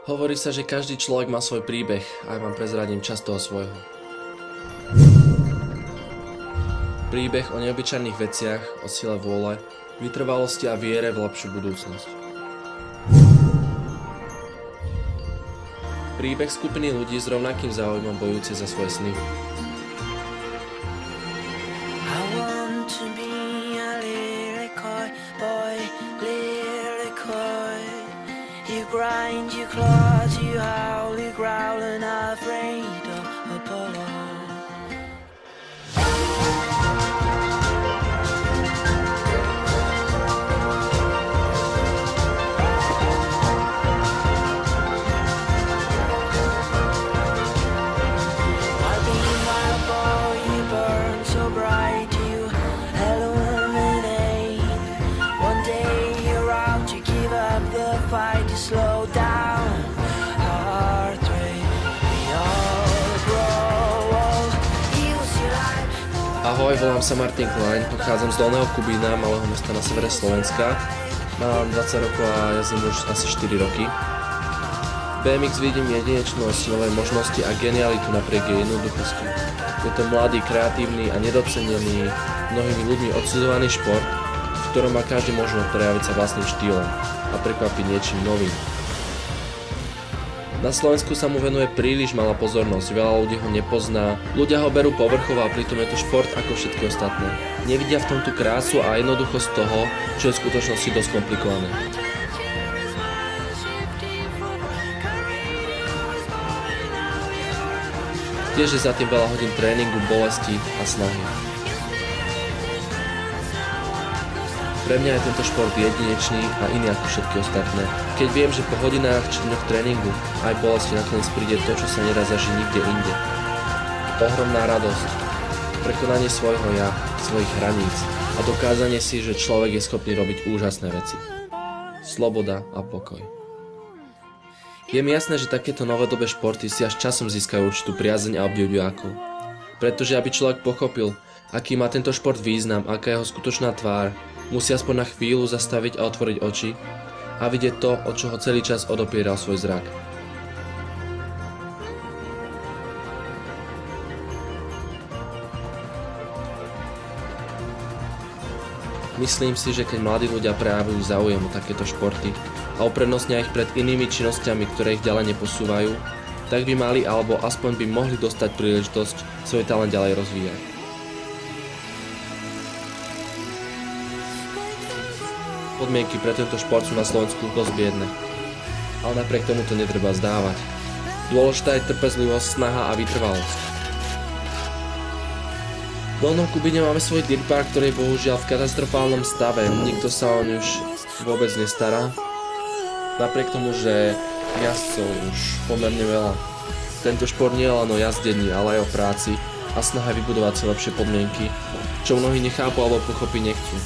Hovorí sa, že každý človek má svoj príbeh a ja vám prezradím časť toho svojho. Príbeh o neobyčajných veciach, o sile vôle, vytrvalosti a viere v lepšiu budúcnosť. Príbeh skupiny ľudí s rovnakým záujmom bojujúci za svoje sny. Grind your claws, you howl, you growl, and afraid of Apollo. While being my boy, you burn so bright, you illuminate. One day you're out, you give up the fight. Slow down, heart rate, we all grow old. Use your life. Ahoj, volám sa Martin Klein, pochádzam z Dolného Kubína, malého mesta na severe Slovenska. Mám 20 rokov a jazdím už asi 4 roky. V BMX vidím jedinečnosť, nové možnosti a genialitu napriek jej jednoduchosti. Je to mladý, kreatívny a nedocenený, mnohými ľuďmi odsudzovaný šport, v ktorom má každý možnosť prejaviť sa vlastným štýlom a prekvapiť niečím novým. Na Slovensku sa mu venuje príliš malá pozornosť, veľa ľudí ho nepozná, ľudia ho berú povrchovo a pritom je to šport ako všetky ostatné. Nevidia v tom tú krásu a jednoduchosť toho, čo je v skutočnosti dosť komplikované. Tiež je za tým veľa hodín tréningu, bolesti a snahy. Pre mňa je tento šport jedinečný a iný ako všetky ostatné. Keď viem, že po hodinách či dňoch tréningu aj bolesti nakoniec príde to, čo sa nedá zažiť nikde inde. Ohromná radosť, prekonanie svojho ja, svojich hraníc a dokázanie si, že človek je schopný robiť úžasné veci. Sloboda a pokoj. Je mi jasné, že takéto novodobé športy si až časom získajú určitú priazeň a obdiv divákov. Pretože aby človek pochopil, aký má tento šport význam, aká je jeho skutočná tvár, musí aspoň na chvíľu zastaviť a otvoriť oči a vidieť to, od čoho celý čas odopieral svoj zrak. Myslím si, že keď mladí ľudia prejavujú záujem o takéto športy a uprednostnia ich pred inými činnosťami, ktoré ich ďalej neposúvajú, tak by mali alebo aspoň by mohli dostať príležitosť svoj talent ďalej rozvíjať. Podmienky pre tento šport sú na Slovensku dosť biedne, ale napriek tomu to netreba zdávať. Dôležitá je trpezlivosť, snaha a vytrvalosť. V Dolnom Kubíne máme svoj dirtpark, ktorý je bohužiaľ v katastrofálnom stave, nikto sa oň už vôbec nestará. Napriek tomu, že jazdcov už pomerne veľa. Tento šport nie je len o jazdení, ale aj o práci a snaha vybudovať si lepšie podmienky, čo mnohí nechápu alebo pochopiť nechcú.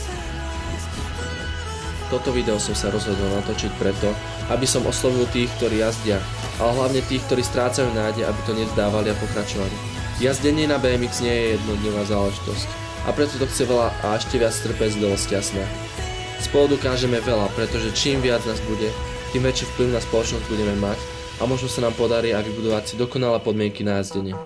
Toto video som sa rozhodol natočiť preto, aby som oslovil tých, ktorí jazdia, ale hlavne tých, ktorí strácajú nádej, aby to nevzdávali a pokračovali. Jazdenie na BMX nie je jednodňová záležitosť a preto to chce veľa a ešte viac trpezlivosti a snahy. Spolu dokážeme veľa, pretože čím viac nás bude, tým väčší vplyv na spoločnosť budeme mať a možno sa nám podarí aj vybudovať si dokonalé podmienky na jazdenie.